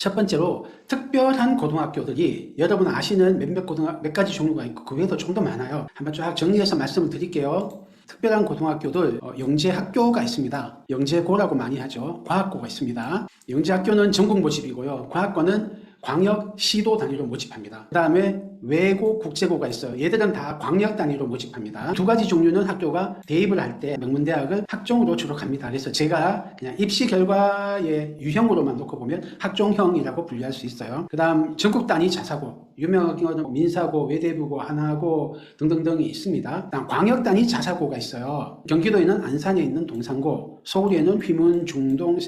첫 번째로 특별한 고등학교들이 여러분 아시는 몇 가지 종류가 있고 그 외에도 좀 더 많아요. 한번 쫙 정리해서 말씀을 드릴게요. 특별한 고등학교들 영재학교가 있습니다. 영재고라고 많이 하죠. 과학고가 있습니다. 영재학교는 전국 모집이고요. 과학고는 광역, 시도 단위로 모집합니다. 그 다음에 외고, 국제고가 있어요. 얘들은 다 광역 단위로 모집합니다. 두 가지 종류는 학교가 대입을 할 때 명문대학을 학종으로 주로 갑니다. 그래서 제가 그냥 입시 결과의 유형으로만 놓고 보면 학종형이라고 분류할 수 있어요. 그 다음 전국 단위 자사고, 유명한 경우는 민사고, 외대부고, 하나고 등등등이 있습니다. 그 다음 광역 단위 자사고가 있어요. 경기도에는 안산에 있는 동산고, 서울에는 휘문, 중동,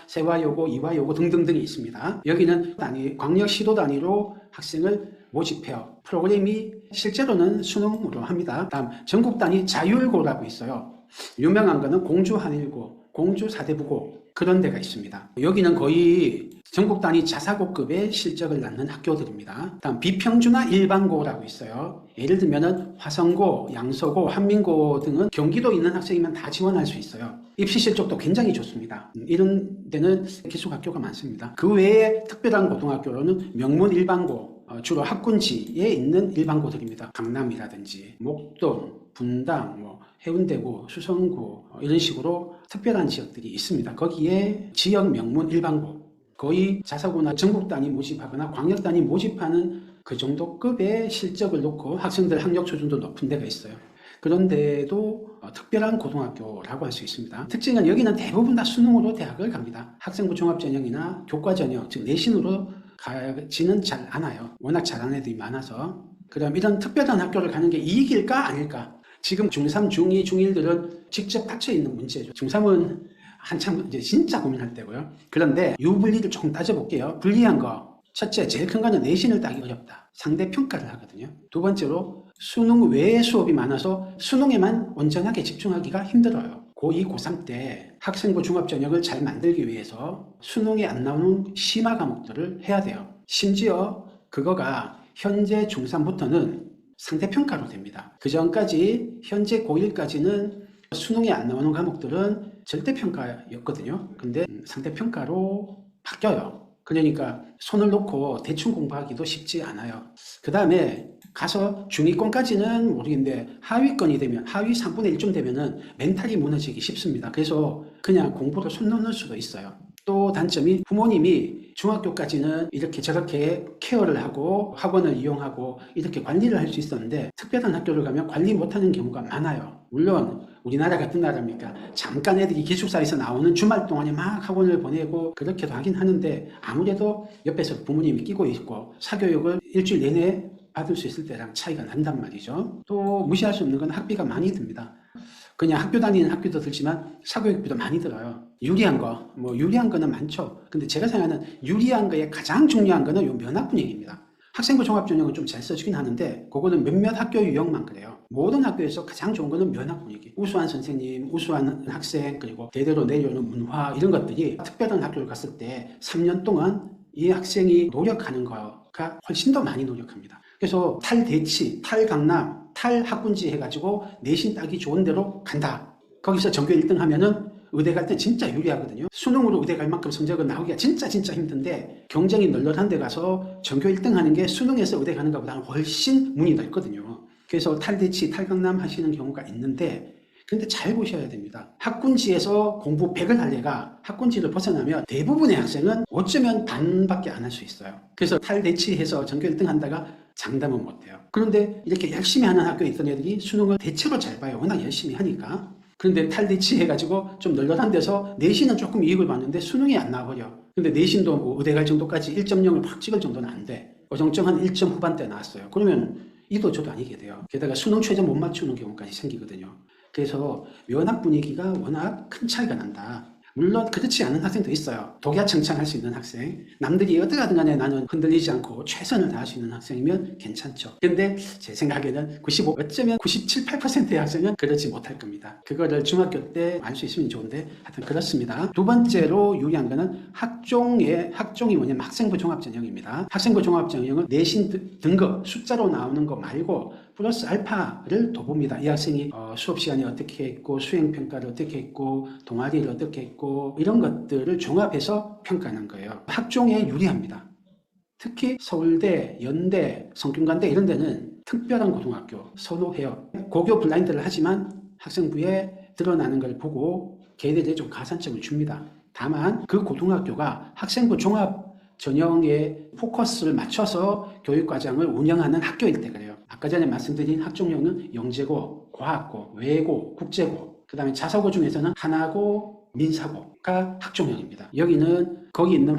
세화여고, 이화여고 등등등이 있습니다. 여기는 광역 시도 단위로 학생을 모집해요. 프로그램이 실제로는 수능으로 합니다. 다음 전국 단위 자율고라고 있어요. 유명한 거는 공주 한일고, 공주 사대부고 그런 데가 있습니다. 여기는 거의 전국 단위 자사고급의 실적을 낳는 학교들입니다. 다음 비평준화 일반고라고 있어요. 예를 들면은 화성고, 양서고, 한민고 등은 경기도에 있는 학생이면 다 지원할 수 있어요. 입시 실적도 굉장히 좋습니다. 이런 데는 기숙학교가 많습니다. 그 외에 특별한 고등학교로는 명문 일반고, 주로 학군지에 있는 일반고들입니다. 강남이라든지 목동, 분당, 해운대구, 수성구 이런 식으로 특별한 지역들이 있습니다. 거기에 지역 명문 일반고, 거의 자사고나 전국 단위 모집하거나 광역 단위 모집하는 그 정도 급의 실적을 놓고 학생들 학력 수준도 높은 데가 있어요. 그런데도 특별한 고등학교라고 할 수 있습니다. 특징은 여기는 대부분 다 수능으로 대학을 갑니다. 학생부 종합전형이나 교과전형, 즉 내신으로 가지는 잘 않아요. 워낙 잘하는 애들이 많아서. 그럼 이런 특별한 학교를 가는 게 이익일까 아닐까? 지금 중3, 중2, 중1들은 직접 닫혀 있는 문제죠. 중3은 한참 이제 진짜 고민할 때고요. 그런데 유불리를 조금 따져볼게요. 불리한 거. 첫째, 제일 큰 거는 내신을 따기 어렵다. 상대평가를 하거든요. 두 번째로 수능 외의 수업이 많아서 수능에만 온전하게 집중하기가 힘들어요. 고2, 고3 때 학생부 종합전형을 잘 만들기 위해서 수능에 안 나오는 심화 과목들을 해야 돼요. 심지어 그거가 현재 중3부터는 상대평가로 됩니다. 그 전까지 현재 고1까지는 수능에 안 나오는 과목들은 절대평가였거든요. 근데 상대평가로 바뀌어요. 그러니까 손을 놓고 대충 공부하기도 쉽지 않아요. 그 다음에 가서 중위권까지는 모르겠는데 하위권이 되면 하위 3분의 1쯤 되면은 멘탈이 무너지기 쉽습니다. 그래서 그냥 공부로 손 놓는 수도 있어요. 또 단점이 부모님이 중학교까지는 이렇게 저렇게 케어를 하고 학원을 이용하고 이렇게 관리를 할 수 있었는데 특별한 학교를 가면 관리 못하는 경우가 많아요. 물론 우리나라 같은 나라입니까? 잠깐 애들이 기숙사에서 나오는 주말 동안에 막 학원을 보내고 그렇게도 하긴 하는데 아무래도 옆에서 부모님이 끼고 있고 사교육을 일주일 내내 받을 수 있을 때랑 차이가 난단 말이죠. 또 무시할 수 없는 건 학비가 많이 듭니다. 그냥 학교 다니는 학비도 들지만 사교육비도 많이 들어요. 유리한 거는 많죠. 근데 제가 생각하는 유리한 거에 가장 중요한 거는 요 면학 분위기입니다. 학생부 종합전형은 좀 잘 써주긴 하는데 그거는 몇몇 학교 유형만 그래요. 모든 학교에서 가장 좋은 거는 면학 분위기. 우수한 선생님, 우수한 학생, 그리고 대대로 내려오는 문화 이런 것들이 특별한 학교를 갔을 때 3년 동안 이 학생이 노력하는 거가 훨씬 더 많이 노력합니다. 그래서 탈대치, 탈강남, 탈학군지 해가지고 내신 따기 좋은 데로 간다. 거기서 전교 1등 하면은 의대 갈 때 진짜 유리하거든요. 수능으로 의대 갈 만큼 성적은 나오기가 진짜 힘든데 경쟁이 널널한 데 가서 전교 1등 하는 게 수능에서 의대 가는 것보다는 훨씬 문이 넓거든요. 그래서 탈대치, 탈강남 하시는 경우가 있는데 근데 잘 보셔야 됩니다. 학군지에서 공부 100을 할 애가 학군지를 벗어나면 대부분의 학생은 어쩌면 반밖에 안 할 수 있어요. 그래서 탈대치해서 전교 1등 한다가 장담은 못해요. 그런데 이렇게 열심히 하는 학교에 있던 애들이 수능을 대체로 잘 봐요. 워낙 열심히 하니까. 그런데 탈대치 해가지고 좀 널널한 데서 내신은 조금 이익을 봤는데 수능이 안 나와버려. 근데 내신도 뭐 의대 갈 정도까지 1.0을 팍 찍을 정도는 안 돼. 어정쩡 한 1점 후반대 나왔어요. 그러면 이도 저도 아니게 돼요. 게다가 수능 최저 못 맞추는 경우까지 생기거든요. 그래서 면학 분위기가 워낙 큰 차이가 난다. 물론 그렇지 않은 학생도 있어요. 독야청청할 수 있는 학생. 남들이 어떻게 하든 간에 나는 흔들리지 않고 최선을 다할 수 있는 학생이면 괜찮죠. 근데 제 생각에는 어쩌면 97, 8%의 학생은 그러지 못할 겁니다. 그거를 중학교 때 알 수 있으면 좋은데 하여튼 그렇습니다. 두 번째로 유리한 거는 학종이 뭐냐면 학생부 종합전형입니다. 학생부 종합전형은 내신 등급 숫자로 나오는 거 말고 플러스 알파를 더 봅니다. 이 학생이 수업 시간에 어떻게 했고 수행평가를 어떻게 했고 동아리를 어떻게 했고 이런 것들을 종합해서 평가하는 거예요. 학종에 유리합니다. 특히 서울대, 연대, 성균관대 이런 데는 특별한 고등학교 선호해요. 고교 블라인드를 하지만 학생부에 드러나는 걸 보고 걔네들이 좀 가산점을 줍니다. 다만 그 고등학교가 학생부 종합 전형에 포커스를 맞춰서 교육과정을 운영하는 학교일 때 그래요. 아까 전에 말씀드린 학종형은 영재고, 과학고, 외고, 국제고, 그 다음에 자사고 중에서는 하나고, 민사고가 학종형입니다. 여기는 거기 있는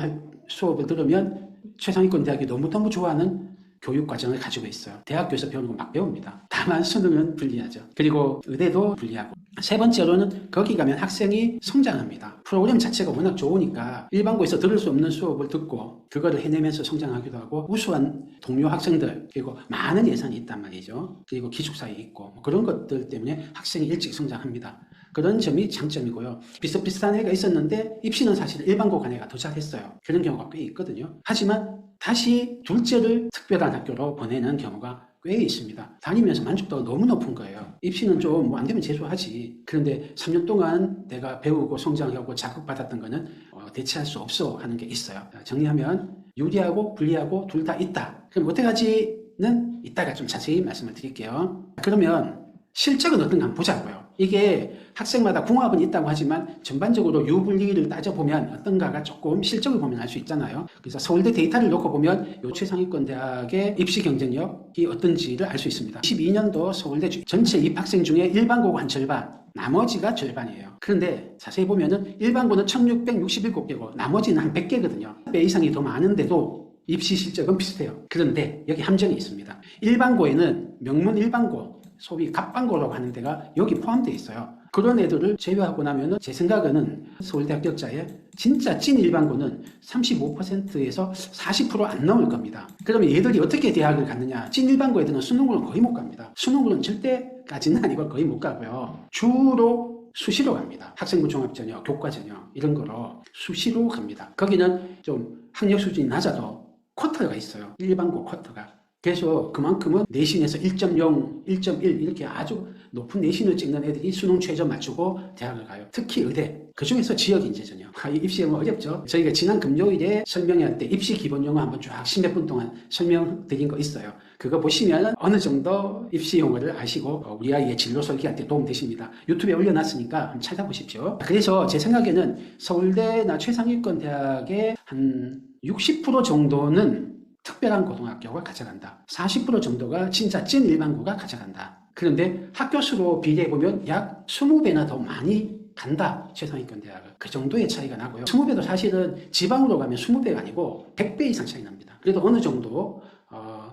수업을 들으면 최상위권 대학이 너무너무 좋아하는 교육과정을 가지고 있어요. 대학교에서 배우는 건 막 배웁니다. 다만 수능은 불리하죠. 그리고 의대도 불리하고. 세 번째로는 거기 가면 학생이 성장합니다. 프로그램 자체가 워낙 좋으니까 일반고에서 들을 수 없는 수업을 듣고 그거를 해내면서 성장하기도 하고 우수한 동료 학생들 그리고 많은 예산이 있단 말이죠. 그리고 기숙사에 있고 그런 것들 때문에 학생이 일찍 성장합니다. 그런 점이 장점이고요. 비슷비슷한 애가 있었는데 입시는 사실 일반고 간 애가 더 잘했어요. 그런 경우가 꽤 있거든요. 하지만 다시 둘째를 특별한 학교로 보내는 경우가 꽤 있습니다. 다니면서 만족도가 너무 높은 거예요. 입시는 좀 뭐 안 되면 재수하지. 그런데 3년 동안 내가 배우고 성장하고 자극받았던 거는 대체할 수 없어 하는 게 있어요. 정리하면 유리하고 불리하고 둘 다 있다. 그럼 어떻게 하지는 이따가 좀 자세히 말씀을 드릴게요. 그러면 실적은 어떤가 한번 보자고요. 이게 학생마다 궁합은 있다고 하지만 전반적으로 유불리를 따져보면 어떤가가 조금 실적을 보면 알 수 있잖아요. 그래서 서울대 데이터를 놓고 보면 요 최상위권 대학의 입시 경쟁력이 어떤지를 알 수 있습니다. 22년도 서울대 전체 입학생 중에 일반고가 한 절반, 나머지가 절반이에요. 그런데 자세히 보면은 일반고는 1667개고 나머지는 한 100개거든요. 100배 이상이 더 많은데도 입시 실적은 비슷해요. 그런데 여기 함정이 있습니다. 일반고에는 명문 일반고, 소위 갑반고라고 하는 데가 여기 포함되어 있어요. 그런 애들을 제외하고 나면은 제 생각에는 서울대 합격자의 진짜 찐 일반고는 35%에서 40% 안 넘을 겁니다. 그러면 얘들이 어떻게 대학을 갔느냐? 찐 일반고 애들은 수능으로는 거의 못 갑니다. 수능으로는 절대까지는 아니고 거의 못 가고요. 주로 수시로 갑니다. 학생부 종합전형, 교과전형 이런 거로 수시로 갑니다. 거기는 좀 학력 수준이 낮아도 쿼터가 있어요. 일반고 쿼터가. 그래서 그만큼은 내신에서 1.0, 1.1 이렇게 아주 높은 내신을 찍는 애들이 수능 최저 맞추고 대학을 가요. 특히 의대. 그중에서 지역인재 전형. 입시 영어 어렵죠. 저희가 지난 금요일에 설명할 때 입시 기본 용어 한번 쫙 10몇 분 동안 설명드린 거 있어요. 그거 보시면 어느 정도 입시 용어를 아시고 우리 아이의 진로 설계할 때 도움 되십니다. 유튜브에 올려놨으니까 한번 찾아보십시오. 그래서 제 생각에는 서울대나 최상위권 대학의 한 60% 정도는 특별한 고등학교가 가져간다. 40% 정도가 진짜 찐 일반고가 가져간다. 그런데 학교 수로 비례해보면 약 20배나 더 많이 간다. 최상위권 대학은. 그 정도의 차이가 나고요. 20배도 사실은 지방으로 가면 20배가 아니고 100배 이상 차이 납니다. 그래도 어느 정도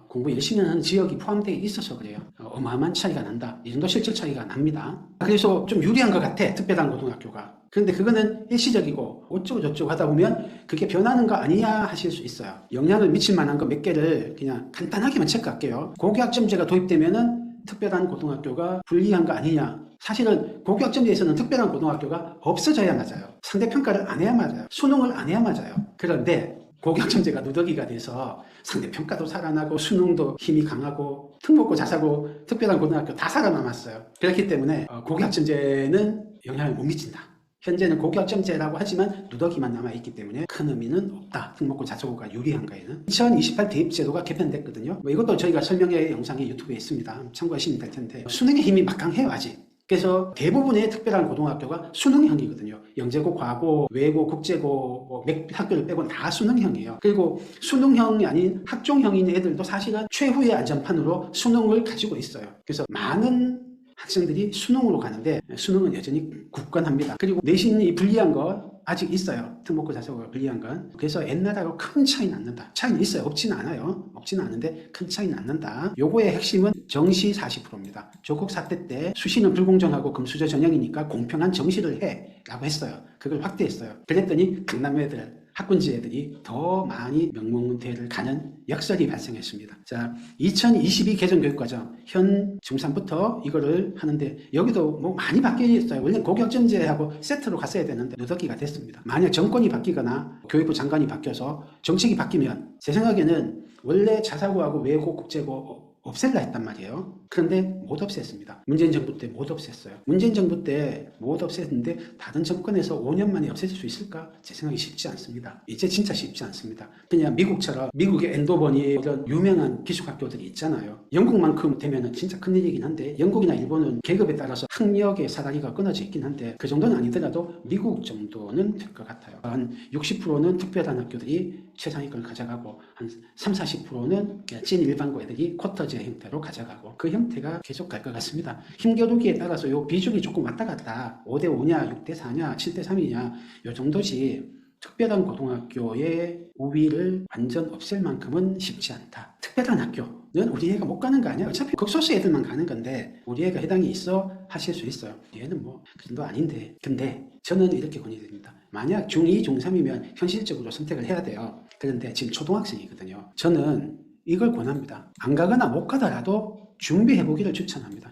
공부 열심히 하는 지역이 포함되어 있어서 그래요. 어마어마한 차이가 난다. 이 정도 실질 차이가 납니다. 그래서 좀 유리한 것 같아. 특별한 고등학교가. 그런데 그거는 일시적이고 어쩌고 저쩌고 하다 보면 그게 변하는 거 아니냐 하실 수 있어요. 영향을 미칠 만한 거 몇 개를 그냥 간단하게만 체크할게요. 고교학점제가 도입되면은 특별한 고등학교가 불리한 거 아니냐. 사실은 고교학점제에서는 특별한 고등학교가 없어져야 맞아요. 상대평가를 안 해야 맞아요. 수능을 안 해야 맞아요. 그런데 고교학점제가 누더기가 돼서 상대평가도 살아나고 수능도 힘이 강하고 특목고 자사고 특별한 고등학교 다 살아남았어요. 그렇기 때문에 고교학점제는 영향을 못 미친다. 현재는 고교학점제라고 하지만 누더기만 남아있기 때문에 큰 의미는 없다. 특목고 자사고가 유리한 거에는. 2028 대입제도가 개편됐거든요. 이것도 저희가 설명회 영상이 유튜브에 있습니다. 참고하시면 될 텐데 수능의 힘이 막강해요 아직. 그래서 대부분의 특별한 고등학교가 수능형이거든요. 영재고, 과고, 외고, 국제고 몇 학교를 빼고는 다 수능형이에요. 그리고 수능형이 아닌 학종형인 애들도 사실은 최후의 안전판으로 수능을 가지고 있어요. 그래서 많은 학생들이 수능으로 가는데 수능은 여전히 굳건합니다. 그리고 내신이 불리한 거 아직 있어요. 특목고 자사고가 불리한 건. 그래서 옛날하고 큰 차이는 안 난다. 차이는 있어요. 없지는 않아요. 없지는 않은데 큰 차이는 안 난다. 요거의 핵심은 정시 40%입니다. 조국 사태 때 수시는 불공정하고 금수저 전형이니까 공평한 정시를 해 라고 했어요. 그걸 확대했어요. 그랬더니 강남 애들 학군지 애들이 더 많이 명문대를 가는 역설이 발생했습니다. 자, 2022 개정교육과정 현 중3부터 이거를 하는데 여기도 뭐 많이 바뀌었어요. 원래 고교학점제하고 세트로 갔어야 되는데 누더기가 됐습니다. 만약 정권이 바뀌거나 교육부 장관이 바뀌어서 정책이 바뀌면 제 생각에는 원래 자사고하고 외고 국제고 없앨라 했단 말이에요. 그런데 못 없앴습니다. 문재인 정부 때 못 없앴어요. 문재인 정부 때 못 없앴는데 다른 정권에서 5년 만에 없애질 수 있을까? 제 생각이 쉽지 않습니다. 이제 진짜 쉽지 않습니다. 그냥 미국처럼 미국의 엔도버니 이런 유명한 기숙학교들이 있잖아요. 영국만큼 되면 진짜 큰일이긴 한데 영국이나 일본은 계급에 따라서 학력의 사다리가 끊어져 있긴 한데 그 정도는 아니더라도 미국 정도는 될 것 같아요. 한 60%는 특별한 학교들이 최상위권을 가져가고 한 30-40%는 찐 일반고 애들이 쿼터제 형태로 가져가고 그 형태가 계속 갈 것 같습니다. 힘겨루기에 따라서 요 비중이 조금 왔다 갔다 5대5냐 6대4냐 7대3이냐 요 정도지 특별한 고등학교의 우위를 완전 없앨 만큼은 쉽지 않다. 특별한 학교는 우리 애가 못 가는 거 아니야. 어차피 극소수 애들만 가는 건데 우리 애가 해당이 있어 하실 수 있어요. 얘는 뭐 그 정도 아닌데. 근데 저는 이렇게 권유드립니다. 만약 중2, 중3이면 현실적으로 선택을 해야 돼요. 그런데 지금 초등학생이거든요. 저는 이걸 권합니다. 안 가거나 못 가더라도 준비해보기를 추천합니다.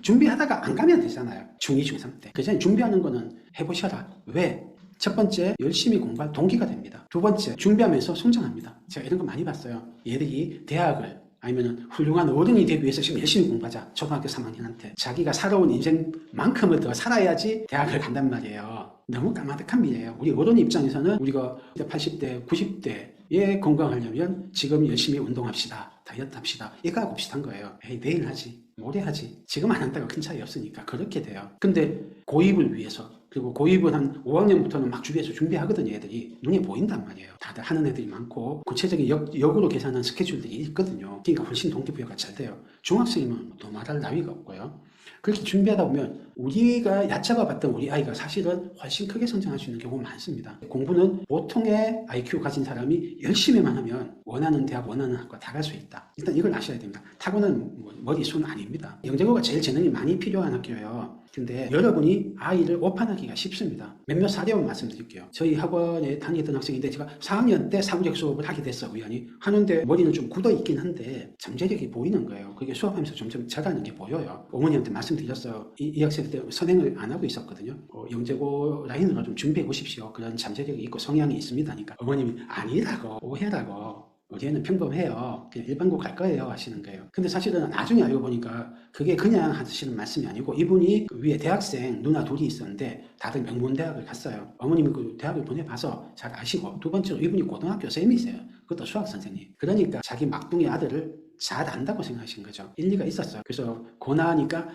준비하다가 안 가면 되잖아요. 중2, 중3 때. 그 전에 준비하는 거는 해보셔라. 왜? 첫 번째, 열심히 공부할 동기가 됩니다. 두 번째, 준비하면서 성장합니다. 제가 이런 거 많이 봤어요. 얘들이 대학을 아니면 훌륭한 어른이 되기 위해서 지금 열심히 공부하자. 초등학교 3학년한테. 자기가 살아온 인생만큼을 더 살아야지 대학을 간단 말이에요. 너무 까마득한 미래예요. 우리 어른 입장에서는 우리가 80대, 90대에 건강하려면 지금 열심히 운동합시다. 다이어트 합시다. 이거하고 비슷한 거예요. 에이, 내일 하지. 모레 하지. 지금 안 한다고 큰 차이 없으니까 그렇게 돼요. 근데 고입을 위해서 그리고 고입은 한 5학년부터는 막 주위에서 준비하거든요. 애들이 눈에 보인단 말이에요. 다들 하는 애들이 많고 구체적인 역으로 계산한 스케줄들이 있거든요. 그러니까 훨씬 동기부여가 잘 돼요. 중학생이면 더 말할 나위가 없고요. 그렇게 준비하다 보면 우리가 얕잡아 봤던 우리 아이가 사실은 훨씬 크게 성장할 수 있는 경우가 많습니다. 공부는 보통의 IQ 가진 사람이 열심히만 하면 원하는 대학, 원하는 학과 다 갈 수 있다. 일단 이걸 아셔야 됩니다. 타고난 머리, 손 아닙니다. 영재고가 제일 재능이 많이 필요한 학교예요. 근데 여러분이 아이를 오판하기가 쉽습니다. 몇몇 사례만 말씀드릴게요. 저희 학원에 다니던 학생인데 제가 4학년 때 사고력 수업을 하게 됐어 우연히. 하는데 머리는 좀 굳어 있긴 한데 잠재력이 보이는 거예요. 그게 수업하면서 점점 자라는 게 보여요. 어머니한테 말씀드렸어요. 이 학생 때 선행을 안 하고 있었거든요. 영재고 라인으로 좀 준비해 보십시오. 그런 잠재력이 있고 성향이 있습니다니까. 어머님이 아니라고 오해라고. 우리 애는 평범해요. 그냥 일반고 갈 거예요 하시는 거예요. 근데 사실은 나중에 알고 보니까 그게 그냥 하시는 말씀이 아니고 이분이 그 위에 대학생 누나 둘이 있었는데 다들 명문대학을 갔어요. 어머님이 그 대학을 보내봐서 잘 아시고 두 번째로 이분이 고등학교 쌤이세요. 그것도 수학 선생님. 그러니까 자기 막둥이 아들을 잘 안다고 생각하신 거죠. 일리가 있었어요. 그래서 고나니까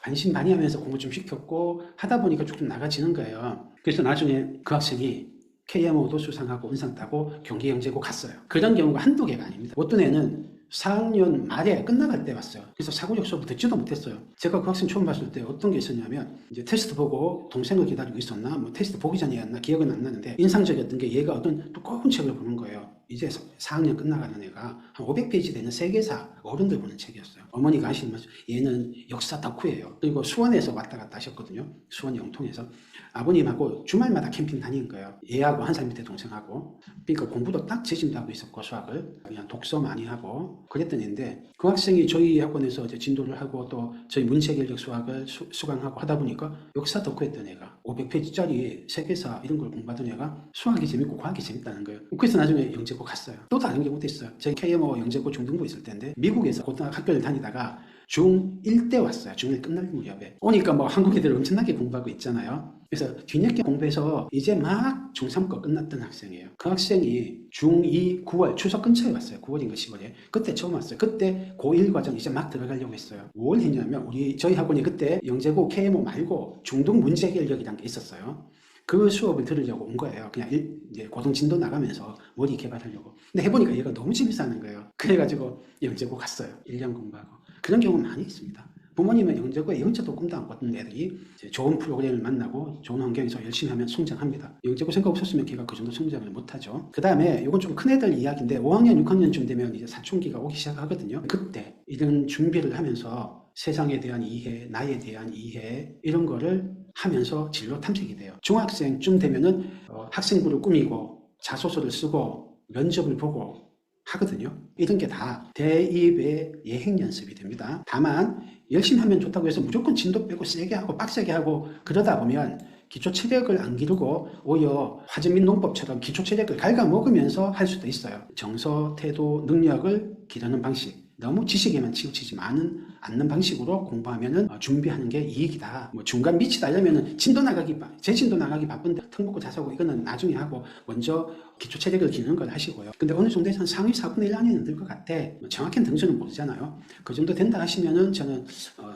반신반의하면서 공부 좀 시켰고 하다 보니까 조금 나가지는 거예요. 그래서 나중에 그 학생이 KMO도 수상하고 은상 따고 경기영재고 갔어요. 그런 경우가 한두 개가 아닙니다. 어떤 애는 4학년 말에 끝나갈 때 왔어요. 그래서 사고력 수업을 듣지도 못했어요. 제가 그 학생 처음 봤을 때 어떤 게 있었냐면 이제 테스트 보고 동생을 기다리고 있었나 뭐 테스트 보기 전이었나 기억은 안 나는데 인상적이었던 게 얘가 어떤 두꺼운 책을 보는 거예요. 이제 4학년 끝나가는 애가 한 500페이지 되는 세계사 어른들 보는 책이었어요. 어머니가 하시는 말씀 얘는 역사 덕후예요. 그리고 수원에서 왔다 갔다 하셨거든요. 수원 영통에서. 아버님하고 주말마다 캠핑 다니는 거예요. 얘하고 한 살 밑에 동생하고. 그러니까 공부도 딱 재심도 하고 있었고 수학을 그냥 독서 많이 하고 그랬던 애인데 그 학생이 저희 학원에서 이제 진도를 하고 또 저희 문체결력 수학을 수강하고 하다 보니까 역사 덕후했던 애가 500페이지짜리 세계사 이런 걸 공부하던 애가 수학이 재밌고 과학이 재밌다는 거예요. 그래서 나중에 영재고 갔어요. 또 다른 경우도 있어요. 저희 KMO 영재고 중등부 있을 때인데 미국에서 고등학교를 다니다가 중1 때 왔어요. 중1 끝날 무렵에. 오니까 뭐 한국 애들 엄청나게 공부하고 있잖아요. 그래서 뒤늦게 공부해서 이제 막 중3 거 끝났던 학생이에요. 그 학생이 중2 9월 추석 근처에 왔어요. 9월인가 10월에. 그때 처음 왔어요. 그때 고1 과정 이제 막 들어가려고 했어요. 뭘 했냐면 저희 학원이 그때 영재고 KMO 말고 중등 문제결력이라는 게 있었어요. 그 수업을 들으려고 온 거예요. 그냥 이제 고등 진도 나가면서 머리 개발하려고. 근데 해보니까 얘가 너무 재밌어 하는 거예요. 그래가지고 영재고 갔어요. 1년 공부하고. 그런 경우 많이 있습니다. 부모님은 영재고에 영재도 꿈도 안 꿨던 애들이 좋은 프로그램을 만나고 좋은 환경에서 열심히 하면 성장합니다. 영재고 생각 없었으면 걔가 그 정도 성장을 못하죠. 그 다음에 이건 좀 큰 애들 이야기인데 5학년, 6학년쯤 되면 이제 사춘기가 오기 시작하거든요. 그때 이런 준비를 하면서 세상에 대한 이해, 나에 대한 이해 이런 거를 하면서 진로 탐색이 돼요. 중학생쯤 되면은 학생부를 꾸미고 자소서를 쓰고 면접을 보고 하거든요. 이런 게 다 대입의 예행 연습이 됩니다. 다만 열심히 하면 좋다고 해서 무조건 진도 빼고 세게 하고 빡세게 하고 그러다 보면 기초 체력을 안 기르고 오히려 화재민 농법처럼 기초 체력을 갉아먹으면서 할 수도 있어요. 정서, 태도, 능력을 기르는 방식 너무 지식에만 치우치지 않는 방식으로 공부하면은 준비하는 게 이익이다. 뭐 중간 밑이다 이러면은 재진도 나가기 바쁜데 특목고 자사고 이거는 나중에 하고 먼저 기초 체력을 기르는 걸 하시고요. 근데 어느 정도에서 한 상위 4분의 1 안에는 들 것 같아. 뭐 정확한 등수는 모르잖아요. 그 정도 된다 하시면은 저는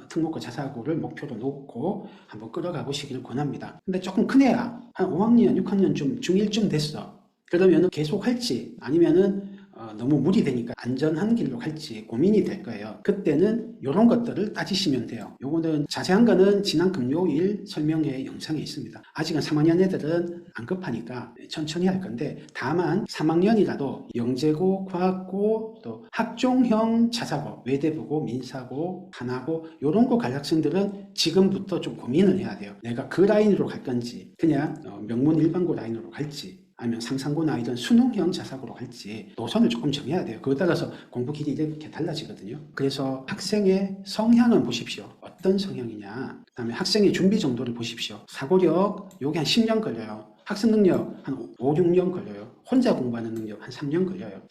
특목고 자사고를 목표로 놓고 한번 끌어가 보시기를 권합니다. 근데 조금 큰 애야. 한 5학년, 6학년 좀 중1쯤 됐어. 그러면은 계속 할지 아니면은 너무 무리되니까 안전한 길로 갈지 고민이 될 거예요. 그때는 이런 것들을 따지시면 돼요. 요거는 자세한 거는 지난 금요일 설명회 영상에 있습니다. 아직은 3학년 애들은 안 급하니까 천천히 할 건데 다만 3학년이라도 영재고, 과학고, 또 학종형 자사고, 외대부고, 민사고, 하나고 이런 거 갈 학생들은 지금부터 좀 고민을 해야 돼요. 내가 그 라인으로 갈 건지 그냥 명문 일반고 라인으로 갈지 아니면 상상고나 이런 수능형 자사고로 갈지 노선을 조금 정해야 돼요. 그에 따라서 공부 길이 이렇게 달라지거든요. 그래서 학생의 성향은 보십시오. 어떤 성향이냐. 그 다음에 학생의 준비 정도를 보십시오. 사고력 요게 한 10년 걸려요. 학습 능력 한 5, 6년 걸려요. 혼자 공부하는 능력 한 3년 걸려요.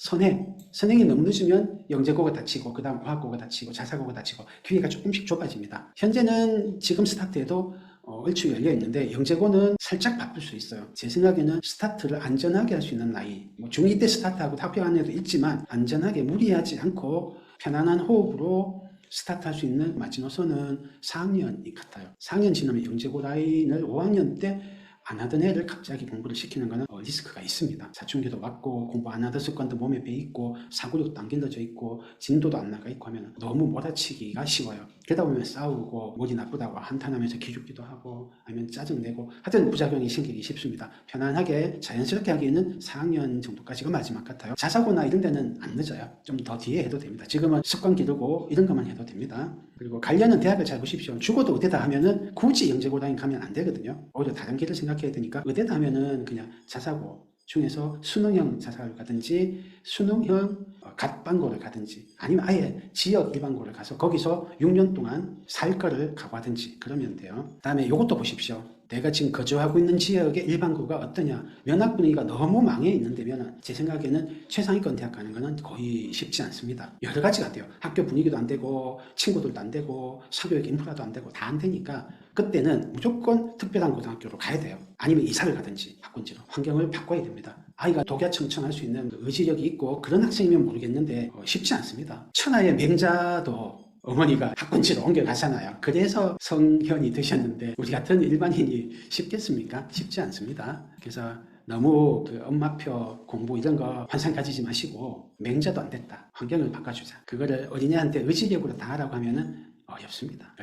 선행이 너무 늦으면 영재고가 다치고 그 다음 과학고가 다치고 자사고가 다치고 기회가 조금씩 좁아집니다. 현재는 지금 스타트에도 얼추 열려 있는데 영재고는 살짝 바쁠 수 있어요. 제 생각에는 스타트를 안전하게 할 수 있는 나이 중2 때 스타트하고 학교 안에도 있지만 안전하게 무리하지 않고 편안한 호흡으로 스타트할 수 있는 마지노선은 4학년이 같아요. 4학년 지나면 영재고 라인을 5학년 때 안 하던 애를 갑자기 공부를 시키는 거는 리스크가 있습니다. 사춘기도 왔고 공부 안 하던 습관도 몸에 배있고 사고력도 안 길러져 있고 진도도 안 나가 있고 하면 너무 몰아치기가 쉬워요. 그러다 보면 싸우고 머리 나쁘다고 한탄하면서 기죽기도 하고 아니면 짜증내고 하여튼 부작용이 생기기 쉽습니다. 편안하게 자연스럽게 하기에는 4학년 정도까지가 마지막 같아요. 자사고나 이런 데는 안 늦어요. 좀 더 뒤에 해도 됩니다. 지금은 습관 기르고 이런 것만 해도 됩니다. 그리고 가려는 대학을 잘 보십시오. 죽어도 의대다 하면은 굳이 영재고 라인 가면 안 되거든요. 오히려 다른 길을 생각해야 되니까 의대다 하면은 그냥 자사고 중에서 수능형 자사고를 가든지 수능형 갓방고를 가든지 아니면 아예 지역 일반고를 가서 거기서 6년 동안 살 거를 각오하든지 그러면 돼요. 다음에 이것도 보십시오. 내가 지금 거주하고 있는 지역의 일반고가 어떠냐. 면학 분위기가 너무 망해 있는 데면 제 생각에는 최상위권 대학 가는 거는 거의 쉽지 않습니다. 여러 가지가 돼요. 학교 분위기도 안 되고 친구들도 안 되고 사교육 인프라도 안 되고 다 안 되니까 그때는 무조건 특별한 고등학교로 가야 돼요. 아니면 이사를 가든지 바꾼지로 환경을 바꿔야 됩니다. 아이가 독야청청할 수 있는 의지력이 있고 그런 학생이면 모르겠는데 쉽지 않습니다. 천하의 맹자도 어머니가 학군지로 옮겨가잖아요. 그래서 성현이 되셨는데 우리 같은 일반인이 쉽겠습니까? 쉽지 않습니다. 그래서 너무 그 엄마표 공부 이런 거 환상 가지지 마시고 맹자도 안 됐다. 환경을 바꿔주자. 그거를 어린애한테 의지력으로 다 하라고 하면은 어렵습니다.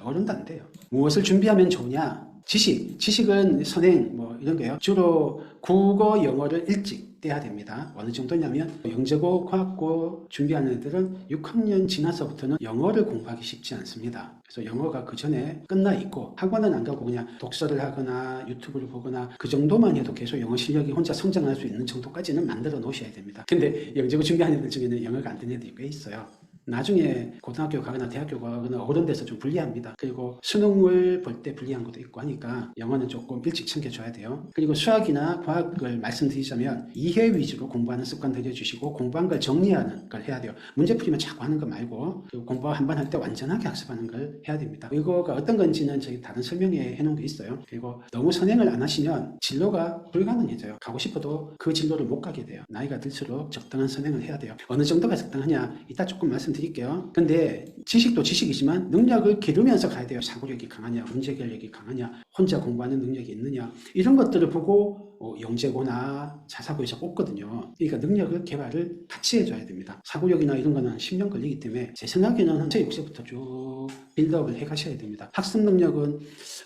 어른도 안 돼요. 무엇을 준비하면 좋으냐? 지식은 선행 뭐 이런 거예요. 주로 국어, 영어를 일찍 떼야 됩니다. 어느 정도냐면 영재고, 과학고 준비하는 애들은 6학년 지나서부터는 영어를 공부하기 쉽지 않습니다. 그래서 영어가 그 전에 끝나 있고 학원은 안 가고 그냥 독서를 하거나 유튜브를 보거나 그 정도만 해도 계속 영어 실력이 혼자 성장할 수 있는 정도까지는 만들어 놓으셔야 됩니다. 근데 영재고 준비하는 애들 중에는 영어가 안 되는 애들이 꽤 있어요. 나중에 고등학교 가거나 대학교 가거나 어른 돼서 좀 불리합니다. 그리고 수능을 볼 때 불리한 것도 있고 하니까 영어는 조금 일찍 챙겨줘야 돼요. 그리고 수학이나 과학을 말씀드리자면 이해 위주로 공부하는 습관 들여주시고 공부한 걸 정리하는 걸 해야 돼요. 문제 풀이만 자꾸 하는 거 말고 그리고 공부 한 번 할 때 완전하게 학습하는 걸 해야 됩니다. 이거가 어떤 건지는 저희 다른 설명회 해놓은 게 있어요. 그리고 너무 선행을 안 하시면 진로가 불가능해져요. 가고 싶어도 그 진로를 못 가게 돼요. 나이가 들수록 적당한 선행을 해야 돼요. 어느 정도가 적당하냐 이따 조금 말씀드릴게요. 근데 지식도 지식이지만 능력을 기르면서 가야 돼요. 사고력이 강하냐, 문제 결력이 강하냐, 혼자 공부하는 능력이 있느냐 이런 것들을 보고 영재고나 자사고에서 뽑거든요. 그러니까 능력을 개발을 같이 해줘야 됩니다. 사고력이나 이런 거는 10년 걸리기 때문에 제 생각에는 한 6세부터 쭉 빌드업을 해 가셔야 됩니다. 학습 능력은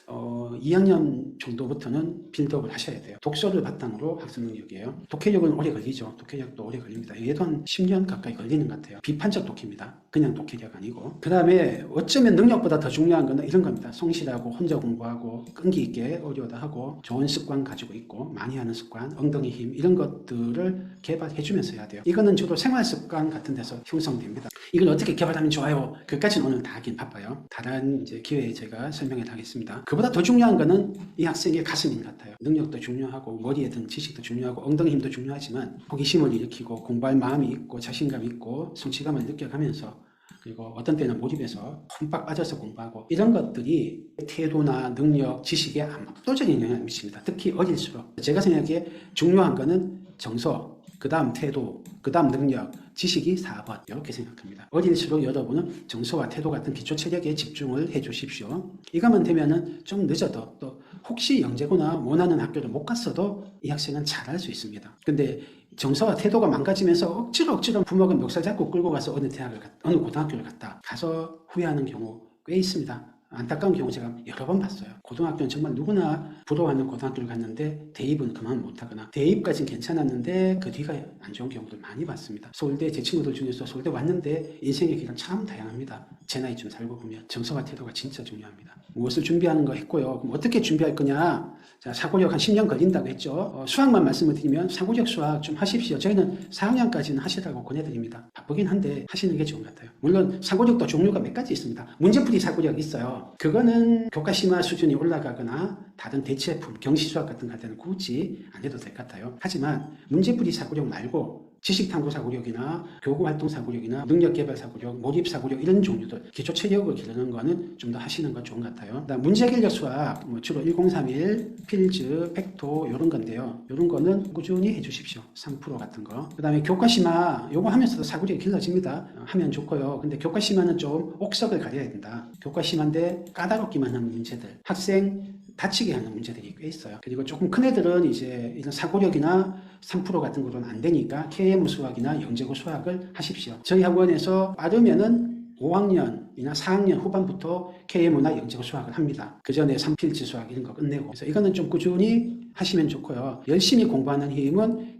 2학년 정도부터는 빌드업을 하셔야 돼요. 독서를 바탕으로 학습 능력이에요. 독해력은 오래 걸리죠. 독해력도 오래 걸립니다. 얘도 한 10년 가까이 걸리는 것 같아요. 비판적 독해입니다. 그냥 독해력 아니고. 그 다음에 어쩌면 능력보다 더 중요한 건 이런 겁니다. 성실하고 혼자 공부하고 끈기 있게 어려워도 하고 좋은 습관 가지고 있고 많이 하는 습관, 엉덩이 힘 이런 것들을 개발해 주면서 해야 돼요. 이거는 주로 생활 습관 같은 데서 형성됩니다. 이걸 어떻게 개발하면 좋아요? 그까지는 오늘 다 하긴 바빠요. 다른 이제 기회에 제가 설명을 하겠습니다. 그보다 더 중요한 거는 이 학생의 가슴인 것 같아요. 능력도 중요하고 머리에 든 지식도 중요하고 엉덩이 힘도 중요하지만 호기심을 일으키고 공부할 마음이 있고 자신감 있고 성취감을 느껴가면서 그리고 어떤 때는 몰입해서 흠뻑 빠져서 공부하고 이런 것들이 태도나 능력, 지식에 압도적인 영향을 미칩니다. 특히 어릴수록. 제가 생각하기에 중요한 거는 정서, 그 다음 태도, 그 다음 능력, 지식이 4번 이렇게 생각합니다. 어릴수록 여러분은 정서와 태도 같은 기초 체력에 집중을 해 주십시오. 이거만 되면은 좀 늦어도 또 혹시 영재고나 원하는 학교를 못 갔어도 이 학생은 잘할 수 있습니다. 근데 정서와 태도가 망가지면서 억지로 부모가 멱살 잡고 끌고 가서 어느 고등학교를 갔다 가서 후회하는 경우 꽤 있습니다. 안타까운 경우 제가 여러 번 봤어요. 고등학교는 정말 누구나 부러워하는 고등학교를 갔는데 대입은 그만 못하거나 대입까지는 괜찮았는데 그 뒤가 안 좋은 경우들 많이 봤습니다. 서울대 제 친구들 중에서 서울대 왔는데 인생의 길은 참 다양합니다. 제 나이쯤 살고 보면 정서와 태도가 진짜 중요합니다. 무엇을 준비하는 거 했고요. 그럼 어떻게 준비할 거냐? 자, 사고력 한 10년 걸린다고 했죠. 수학만 말씀을 드리면 사고력 수학 좀 하십시오. 저희는 4학년까지는 하시라고 권해드립니다. 바쁘긴 한데 하시는 게 좋은 것 같아요. 물론 사고력도 종류가 몇 가지 있습니다. 문제풀이 사고력 있어요. 그거는 교과심화 수준이 올라가거나 다른 대체품, 경시수학 같은 거 할 때는 굳이 안 해도 될 것 같아요. 하지만 문제풀이 사고력 말고 지식탐구 사고력이나 교구활동 사고력이나 능력개발 사고력, 몰입 사고력 이런 종류들 기초 체력을 기르는 거는 좀 더 하시는 건 좋은 것 같아요. 그다음 문제결력 수학 주로 1031, 필즈, 팩토 이런 건데요. 이런 거는 꾸준히 해주십시오. 3% 같은 거. 그다음에 교과심화 요거 하면서도 사고력이 길러집니다. 하면 좋고요. 근데 교과심화는 좀 옥석을 가려야 된다. 교과심화인데 까다롭기만 한 문제들, 학생 다치게 하는 문제들이 꽤 있어요. 그리고 조금 큰 애들은 이제 이런 사고력이나 3% 같은 거로는 안 되니까 KM 수학이나 영재고 수학을 하십시오. 저희 학원에서 빠르면은 5학년이나 4학년 후반부터 KMO나 영재고 수학을 합니다. 그 전에 3필지 수학 이런 거 끝내고. 그래서 이거는 좀 꾸준히 하시면 좋고요. 열심히 공부하는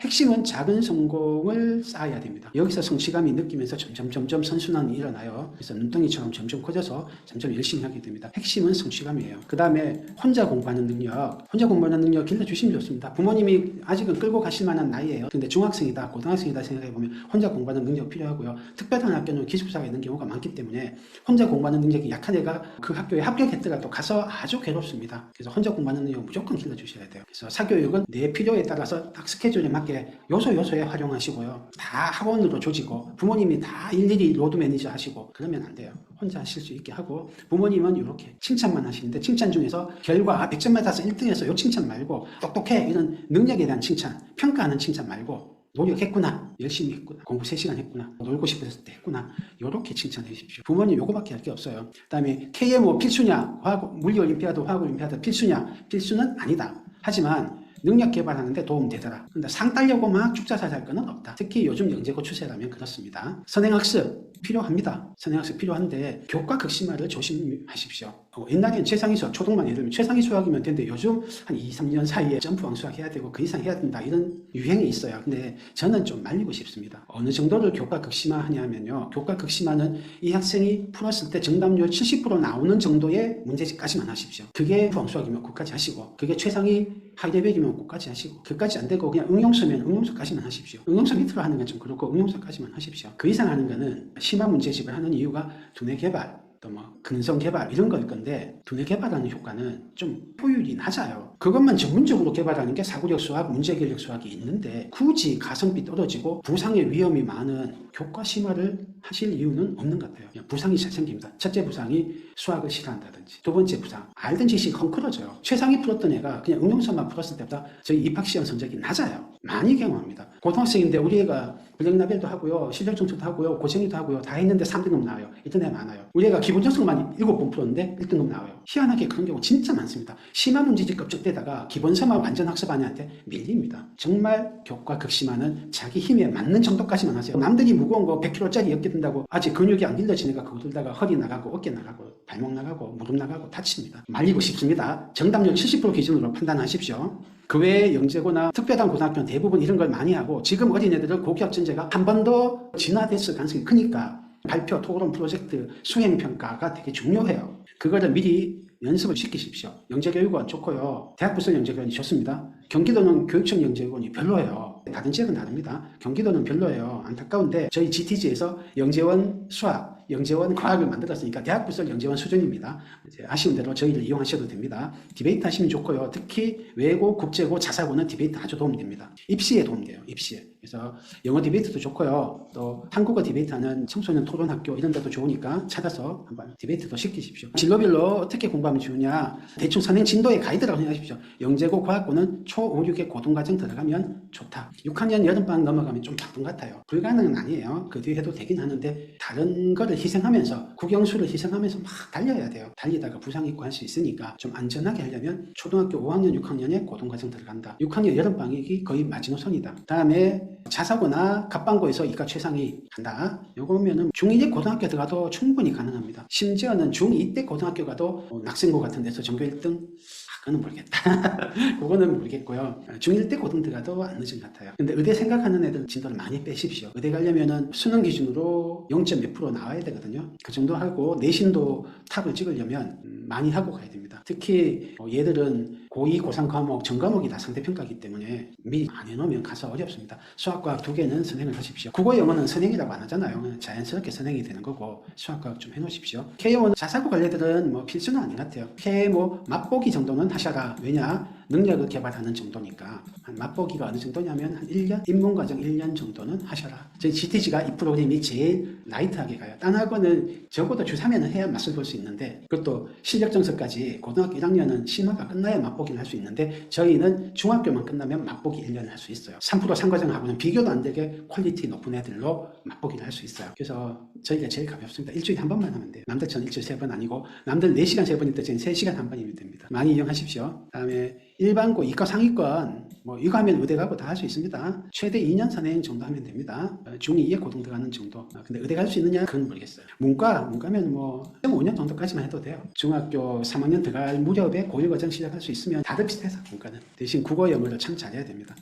핵심은 작은 성공을 쌓아야 됩니다. 여기서 성취감이 느끼면서 점점 선순환이 일어나요. 그래서 눈덩이처럼 점점 커져서 점점 열심히 하게 됩니다. 핵심은 성취감이에요. 그 다음에 혼자 공부하는 능력 길러주시면 좋습니다. 부모님이 아직은 끌고 가실 만한 나이예요. 근데 중학생이다, 고등학생이다 생각해보면 혼자 공부하는 능력 필요하고요. 특별한 학교는 기숙사가 있는 경우가 많기 때문에 혼자 공부하는 능력이 약한 애가 그 학교에 합격했더라도 가서 아주 괴롭습니다. 그래서 혼자 공부하는 능력 무조건 길러주셔야 돼요. 그래서 사교육은 내 필요에 따라서 딱 스케줄에 맞게 요소에 활용하시고요. 다 학원으로 조지고 부모님이 다 일일이 로드 매니저 하시고 그러면 안 돼요. 혼자 하실 수 있게 하고 부모님은 이렇게 칭찬만 하시는데 칭찬 중에서 결과 100점 맞아서 1등해서 요 칭찬 말고 똑똑해 이런 능력에 대한 칭찬, 평가하는 칭찬 말고 노력했구나, 열심히 했구나, 공부 3시간 했구나, 놀고 싶었을 때 했구나 이렇게 칭찬해 주십시오. 부모님 요거밖에 할 게 없어요. 그 다음에 KMO 필수냐, 물리올림피아드, 화학올림피아드 필수냐, 필수는 아니다. 하지만 능력 개발하는데 도움되더라. 근데 상 따려고 막 죽자살 할 거는 없다. 특히 요즘 영재고 추세라면 그렇습니다. 선행학습 필요합니다. 선행학습 필요한데 교과 극심화를 조심하십시오. 옛날에는 최상위 수학, 초등만 예를 들면 최상위 수학이면 되는데 요즘 한 2, 3년 사이에 점프왕 수학 해야 되고 그 이상 해야 된다 이런 유행이 있어요. 근데 저는 좀 말리고 싶습니다. 어느 정도를 교과 극심화 하냐면요. 교과 극심화는 이 학생이 풀었을 때 정답률 70% 나오는 정도의 문제집까지만 하십시오. 그게 왕 수학이면 그까지 하시고 그게 최상위 하이레벨이면 그까지 하시고 그까지 안 되고 그냥 응용수면 응용수까지만 하십시오. 응용수 밑으로 하는 건 좀 그렇고 응용수까지만 하십시오. 그 이상 하는 거는 심화 문제집을 하는 이유가 두뇌 개발 또 근성 개발 이런 걸 건데 두뇌 개발하는 효과는 좀 효율이 낮아요. 그것만 전문적으로 개발하는 게 사고력 수학, 문제결력 수학이 있는데 굳이 가성비 떨어지고 부상의 위험이 많은 교과 심화를 하실 이유는 없는 것 같아요. 그냥 부상이 잘 생깁니다. 첫째 부상이 수학을 싫어한다든지 두 번째 부상 알던 지식이 헝클어져요. 최상위 풀었던 애가 그냥 응용사만 풀었을 때보다 저희 입학시험 성적이 낮아요. 많이 경험합니다. 고등학생인데 우리 애가 블랙라벨도 하고요. 실력청소도 하고요. 고생이도 하고요. 다 했는데 3등급 나와요. 이런 애 많아요. 우리 애가 기본 정성만 7번 풀었는데 1등급 나와요. 희한하게 그런 경우 진짜 많습니다. 심화 문제집 급적되다가 기본서만 완전 학습한 애한테 밀립니다. 정말 교과 극심화는 자기 힘에 맞는 정도까지만 하세요. 남들이 무거운 거 100kg짜리 어깨 든다고 아직 근육이 안 길러지니까 그거 들다가 허리 나가고 어깨 나가고 발목 나가고 무릎 나가고 다칩니다. 말리고 싶습니다. 정답률 70% 기준으로 판단하십시오. 그 외에 영재고나 특별한 고등학교는 대부분 이런 걸 많이 하고 지금 어린애들은 고교학 전제가 한 번 더 진화됐을 가능성이 크니까 발표, 토론, 프로젝트, 수행평가가 되게 중요해요. 그거를 미리 연습을 시키십시오. 영재교육원 좋고요. 대학부설 영재교육원이 좋습니다. 경기도는 교육청 영재교육원이 별로예요. 다른 지역은 다릅니다. 경기도는 별로예요. 안타까운데 저희 GTG에서 영재원 수학, 영재원 과학을 만들었으니까 대학부설 영재원 수준입니다. 이제 아쉬운 대로 저희를 이용하셔도 됩니다. 디베이트 하시면 좋고요. 특히 외고, 국제고, 자사고는 디베이트 아주 도움됩니다. 입시에 도움돼요. 입시에. 그래서 영어 디베이트도 좋고요. 또 한국어 디베이트하는 청소년 토론학교 이런 데도 좋으니까 찾아서 한번 디베이트도 시키십시오. 진로별로 어떻게 공부하면 좋으냐. 대충 선행 진도의 가이드라고 생각하십시오. 영재고, 과학고는 초5, 6의 고등과정 들어가면 좋다. 6학년 여름방학 넘어가면 좀 바쁜 것 같아요. 불가능은 아니에요. 그 뒤에 해도 되긴 하는데 다른 거를 희생하면서 국영수를 희생하면서 막 달려야 돼요. 달리다가 부상 입고 할 수 있으니까 좀 안전하게 하려면 초등학교 5학년, 6학년에 고등과정 들어간다. 6학년 여름방학이 거의 마지노선이다. 다음에 자사고나 갑방고에서 이과 최상위 한다. 요거면은 중1에 고등학교 들어가도 충분히 가능합니다. 심지어는 중2 때 고등학교 가도 낙생고 같은 데서 전교 1등 그거는 모르겠다. 그거는 모르겠고요. 중1 때 고등 들어가도 안 늦은 것 같아요. 근데 의대 생각하는 애들 진도를 많이 빼십시오. 의대 가려면은 수능 기준으로 0몇 프로 나와야 되거든요. 그 정도 하고 내신도 탑을 찍으려면 많이 하고 가야 됩니다. 특히 얘들은 고2, 고3 과목, 전 과목이 다 상대평가이기 때문에 미리 안 해놓으면 가서 어렵습니다. 수학과학 2개는 선행을 하십시오. 국어 영어는 선행이라고 안 하잖아요. 자연스럽게 선행이 되는 거고 수학과학 좀 해놓으십시오. K1 자사고 관례들은 뭐 필수는 아닌 것 같아요. K 뭐 맛보기 정도는 하셔라. 왜냐? 능력을 개발하는 정도니까. 한 맛보기가 어느 정도냐면 한 1년? 입문과정 1년 정도는 하셔라. 저희 GTG가 이 프로그램이 제일 라이트하게 가요. 딴 학원은 적어도 주 3회는 해야 맛을 볼 수 있는데 그것도 실력정서까지 고등학교 1학년은 심화가 끝나야 맛보기를 할 수 있는데 저희는 중학교만 끝나면 맛보기 1년을 할 수 있어요. 3프로 상과정하고는 비교도 안 되게 퀄리티 높은 애들로 맛보기를 할 수 있어요. 그래서 저희가 제일 가볍습니다. 일주일에 한 번만 하면 돼요. 남들처럼 일주일에 3번 아니고 남들 4시간 3번인데 저희는 3시간 한 번이면 됩니다. 많이 이용하십시오. 다음에 일반고, 이과 상위권 뭐 이거 하면 의대 가고 다 할 수 있습니다. 최대 2년 선행 정도 하면 됩니다. 중2에 고등 들어가는 정도. 근데 의대 갈 수 있느냐? 그건 모르겠어요. 문과면 뭐 5년 정도까지만 해도 돼요. 중학교 3학년 들어갈 무렵에 고1 과정 시작할 수 있으면 다들 비슷해서 문과는. 대신 국어 영어를 참 잘해야 됩니다.